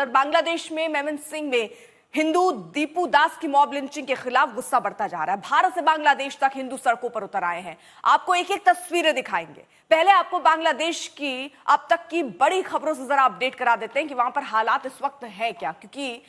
उधर बांग्लादेश में मेमनसिंह में हिंदू दीपू दास की मॉब लिंचिंग के खिलाफ गुस्सा बढ़ता जा रहा है। भारत से बांग्लादेश तक हिंदू सड़कों पर उतर आए हैं। आपको एक एक तस्वीरें दिखाएंगे। पहले आपको बांग्लादेश की अब तक की बड़ी खबरों से जरा अपडेट करा देते हैं कि वहां पर हालात इस वक्त है क्या, क्योंकि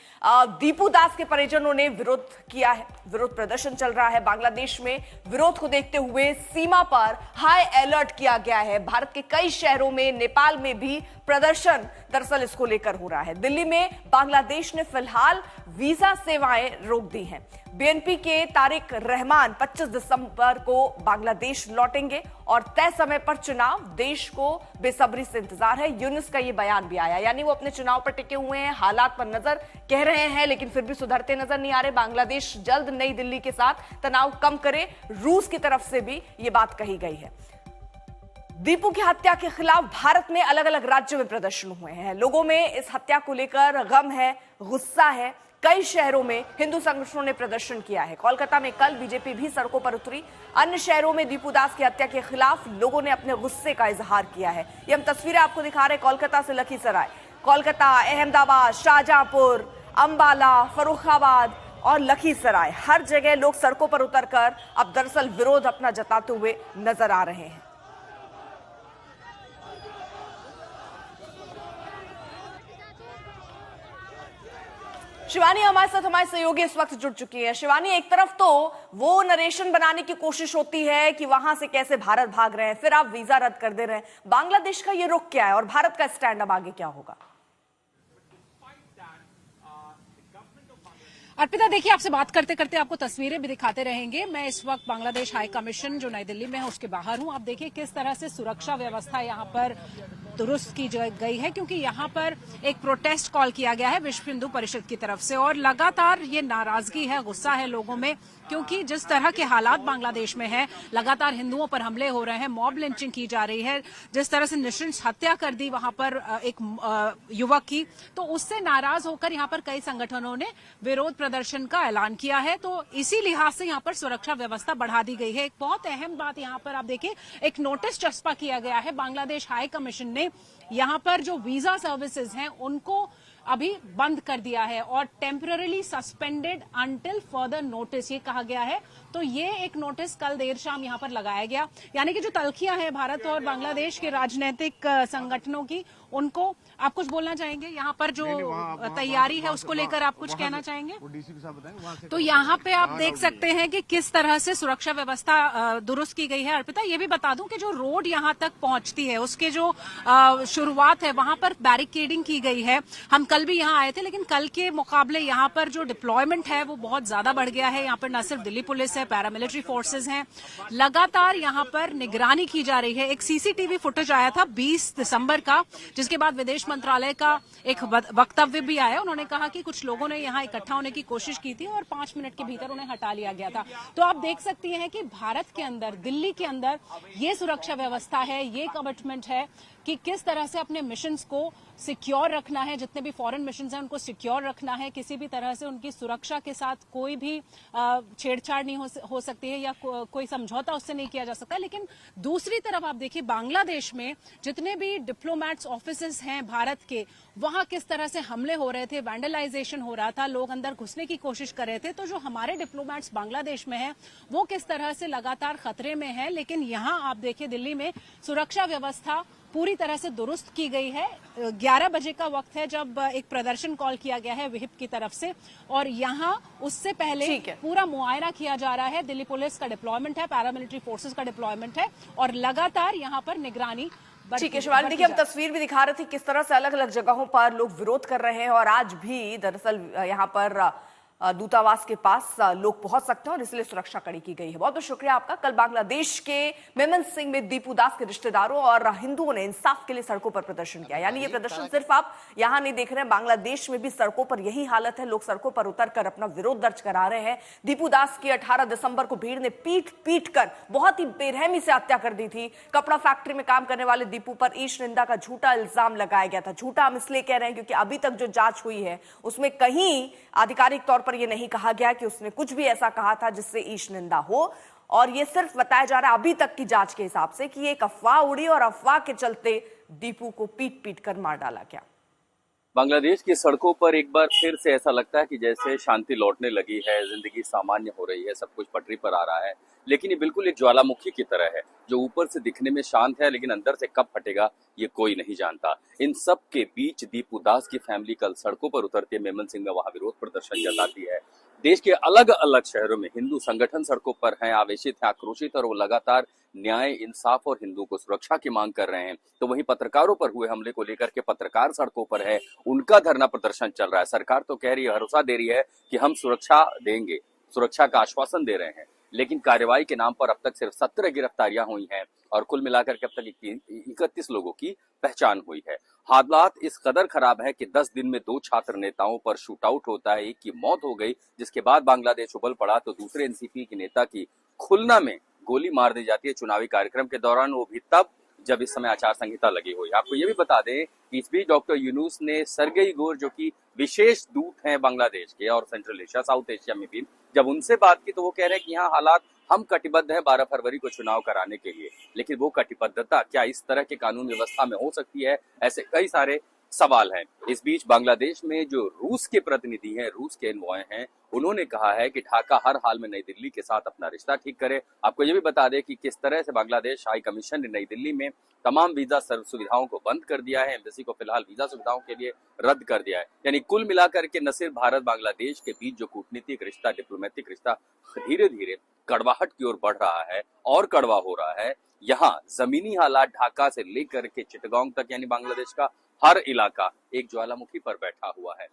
दीपू दास के परिजनों ने विरोध किया है, विरोध प्रदर्शन चल रहा है बांग्लादेश में। विरोध को देखते हुए सीमा पर हाई अलर्ट किया गया है। भारत के कई शहरों में, नेपाल में भी प्रदर्शन दरअसल इसको लेकर हो रहा है। दिल्ली में बांग्लादेश ने फिलहाल वीजा सेवाएं रोक दी हैं। बीएनपी के तारिक रहमान 25 दिसंबर को बांग्लादेश लौटेंगे और तय समय पर चुनाव, देश को बेसब्री से इंतजार है। यूनुस का ये बयान भी आया, यानी वो अपने चुनाव पर टिके हुए हैं, हालात पर नजर कह रहे हैं, लेकिन फिर भी सुधरते नजर नहीं आ रहे। बांग्लादेश जल्द नई दिल्ली के साथ तनाव कम करे, रूस की तरफ से भी ये बात कही गई है। दीपू की हत्या के खिलाफ भारत में अलग अलग राज्यों में प्रदर्शन हुए हैं। लोगों में इस हत्या को लेकर गम है, गुस्सा है। कई शहरों में हिंदू संगठनों ने प्रदर्शन किया है। कोलकाता में कल बीजेपी भी सड़कों पर उतरी। अन्य शहरों में दीपू दास की हत्या के खिलाफ लोगों ने अपने गुस्से का इजहार किया है। ये हम तस्वीरें आपको दिखा रहे हैं कोलकाता से लखीसराय। कोलकाता, अहमदाबाद, शाहजहांपुर, अंबाला, फर्रुखाबाद और लखीसराय, हर जगह लोग सड़कों पर उतरकर अब दरअसल विरोध अपना जताते हुए नजर आ रहे हैं। शिवानी हमारे साथ, हमारे सहयोगी इस वक्त जुड़ चुकी है। शिवानी, एक तरफ तो वो नरेशन बनाने की कोशिश होती है कि वहां से कैसे भारत भाग रहे हैं, फिर आप वीजा रद्द कर दे रहे हैं। बांग्लादेश का ये रुख क्या है और भारत का स्टैंड अब आगे क्या होगा? अर्पिता, देखिए, आपसे बात करते करते आपको तस्वीरें भी दिखाते रहेंगे। मैं इस वक्त बांग्लादेश हाई कमीशन जो नई दिल्ली में है उसके बाहर हूं। आप देखिए किस तरह से सुरक्षा व्यवस्था यहां पर दुरुस्त की गई है, क्योंकि यहां पर एक प्रोटेस्ट कॉल किया गया है विश्व हिंदू परिषद की तरफ से, और लगातार ये नाराजगी है, गुस्सा है लोगों में, क्योंकि जिस तरह के हालात बांग्लादेश में है, लगातार हिंदुओं पर हमले हो रहे हैं, मॉब लिंचिंग की जा रही है, जिस तरह से नृशंस हत्या कर दी वहां पर एक युवक की, तो उससे नाराज होकर यहां पर कई संगठनों ने विरोध प्रदर्शन का ऐलान किया है। तो इसी लिहाज से यहां पर सुरक्षा व्यवस्था बढ़ा दी गई है। एक बहुत अहम बात यहां पर आप देखिए, एक नोटिस चस्पा किया गया है। बांग्लादेश हाई कमीशन ने यहां पर जो वीजा सर्विसेज हैं उनको अभी बंद कर दिया है और temporarily suspended until further notice, ये कहा गया है। तो ये एक नोटिस कल देर शाम यहां पर लगाया गया, यानी कि जो तल्खियां हैं भारत और बांग्लादेश के राजनीतिक संगठनों की, उनको आप कुछ बोलना चाहेंगे? यहाँ पर जो तैयारी है उसको लेकर आप कुछ कहना चाहेंगे? तो यहाँ पे आप देख सकते हैं कि किस तरह से सुरक्षा व्यवस्था दुरुस्त की गई है। अर्पिता, ये भी बता दूं कि जो रोड यहाँ तक पहुंचती है उसके जो शुरुआत है वहां पर बैरिकेडिंग की गई है। हम कल भी यहाँ आए थे, लेकिन कल के मुकाबले यहाँ पर जो डिप्लॉयमेंट है वो बहुत ज्यादा बढ़ गया है। यहाँ पर न सिर्फ दिल्ली पुलिस है, पैरामिलिट्री फोर्सेज हैं, लगातार यहाँ पर निगरानी की जा रही है। एक सीसीटीवी फुटेज आया था 20 दिसंबर का, जिसके बाद विदेश मंत्रालय का एक वक्तव्य भी आया। उन्होंने कहा कि कुछ लोगों ने यहाँ इकट्ठा होने की कोशिश की थी और 5 मिनट के भीतर उन्हें हटा लिया गया था। तो आप देख सकती हैं कि भारत के अंदर, दिल्ली के अंदर ये सुरक्षा व्यवस्था है, ये कमिटमेंट है कि किस तरह से अपने मिशंस को सिक्योर रखना है, जितने भी फॉरेन मिशंस हैं उनको सिक्योर रखना है, किसी भी तरह से उनकी सुरक्षा के साथ कोई भी छेड़छाड़ नहीं हो सकती है या कोई समझौता उससे नहीं किया जा सकता। लेकिन दूसरी तरफ आप देखिए, बांग्लादेश में जितने भी डिप्लोमैट्स ऑफिसेस हैं भारत के, वहां किस तरह से हमले हो रहे थे, वैंडलाइजेशन हो रहा था, लोग अंदर घुसने की कोशिश कर रहे थे। तो जो हमारे डिप्लोमैट्स बांग्लादेश में हैं वो किस तरह से लगातार खतरे में है। लेकिन यहाँ आप देखिए दिल्ली में सुरक्षा व्यवस्था पूरी तरह से दुरुस्त की गई है। 11 बजे का वक्त है जब एक प्रदर्शन कॉल किया गया है विहिप की तरफ से, और यहाँ उससे पहले पूरा मुआयना किया जा रहा है। दिल्ली पुलिस का डिप्लॉयमेंट है, पैरामिलिट्री फोर्सेस का डिप्लॉयमेंट है और लगातार यहाँ पर निगरानी। ठीक है शिवानी, देखिए हम तस्वीर भी दिखा रहे थे किस तरह से अलग अलग जगहों पर लोग विरोध कर रहे हैं और आज भी दरअसल यहाँ पर दूतावास के पास लोग पहुंच सकते हैं और इसलिए सुरक्षा कड़ी की गई है। बहुत बहुत शुक्रिया आपका। कल बांग्लादेश के मेमनसिंह में दीपू दास के रिश्तेदारों और हिंदुओं ने इंसाफ के लिए सड़कों पर प्रदर्शन किया। यानी ये प्रदर्शन सिर्फ आप यहां नहीं देख रहे हैं, बांग्लादेश में भी सड़कों पर यही हालत है। लोग सड़कों पर उतरकर अपना विरोध दर्ज करा रहे हैं। दीपू दास की 18 दिसंबर को भीड़ ने पीट कर बहुत ही बेरहमी से हत्या कर दी थी। कपड़ा फैक्ट्री में काम करने वाले दीपू पर ईश निंदा का झूठा इल्जाम लगाया गया था। झूठा हम इसलिए कह रहे हैं क्योंकि अभी तक जो जांच हुई है उसमें कहीं आधिकारिक तौर पर यह नहीं कहा गया कि उसने कुछ भी ऐसा कहा था जिससे ईश निंदा हो, और यह सिर्फ बताया जा रहा है अभी तक की जांच के हिसाब से कि एक अफवाह उड़ी और अफवाह के चलते दीपू को पीट कर मार डाला गया। बांग्लादेश की सड़कों पर एक बार फिर से ऐसा लगता है कि जैसे शांति लौटने लगी है, जिंदगी सामान्य हो रही है, सब कुछ पटरी पर आ रहा है। लेकिन ये बिल्कुल एक ज्वालामुखी की तरह है, जो ऊपर से दिखने में शांत है, लेकिन अंदर से कब फटेगा ये कोई नहीं जानता। इन सब के बीच दीपू दास की फैमिली कल सड़कों पर उतरती है, मेमन सिंह में वहां विरोध प्रदर्शन जताती है। देश के अलग अलग शहरों में हिंदू संगठन सड़कों पर हैं, आवेशित हैं, आक्रोशित, और वो लगातार न्याय, इंसाफ और हिंदू को सुरक्षा की मांग कर रहे हैं। तो वहीं पत्रकारों पर हुए हमले को लेकर के पत्रकार सड़कों पर है, उनका धरना प्रदर्शन चल रहा है। सरकार तो कह रही है, भरोसा दे रही है कि हम सुरक्षा देंगे, सुरक्षा का आश्वासन दे रहे हैं, लेकिन कार्रवाई के नाम पर अब तक सिर्फ 17 गिरफ्तारियां हुई हैं और कुल मिलाकर के अब तक 31 लोगों की पहचान हुई है। हालात इस कदर खराब है कि 10 दिन में 2 छात्र नेताओं पर शूट आउट होता है, एक की मौत हो गई, जिसके बाद बांग्लादेश उबल पड़ा तो दूसरे एनसीपी के नेता की खुलना में गोली मार दी जाती है चुनावी कार्यक्रम के दौरान, वो भी तब जब इस समय आचार संहिता लगी हुई। आपको ये भी बता दें कि इस बीच डॉक्टर यूनुस ने सरगई गोर, जो कि विशेष दूत हैं बांग्लादेश के और सेंट्रल एशिया, साउथ एशिया में भी, जब उनसे बात की तो वो कह रहे हैं कि यहाँ हालात, हम कटिबद्ध हैं 12 फरवरी को चुनाव कराने के लिए, लेकिन वो कटिबद्धता क्या इस तरह के कानून व्यवस्था में हो सकती है, ऐसे कई सारे सवाल हैं। इस बीच बांग्लादेश में जो रूस के प्रतिनिधि हैं, रूस के एनवॉय हैं, उन्होंने कहा है कि ढाका हर हाल में नई दिल्ली के साथ अपना रिश्ता ठीक करे। आपको ये भी बता दें कि किस तरह से बांग्लादेश हाई कमीशन ने नई दिल्ली में तमाम वीजा सुविधाओं को बंद कर दिया है, एम्बेसी को फिलहाल वीजा सुविधाओं के लिए रद्द कर दिया है। यानी कुल मिलाकर के न सिर्फ भारत बांग्लादेश के बीच जो कूटनीतिक रिश्ता, डिप्लोमेटिक रिश्ता धीरे धीरे कड़वाहट की ओर बढ़ रहा है और कड़वा हो रहा है, यहाँ जमीनी हालात ढाका से लेकर के चिटगांव तक, यानी बांग्लादेश का हर इलाका एक ज्वालामुखी पर बैठा हुआ है।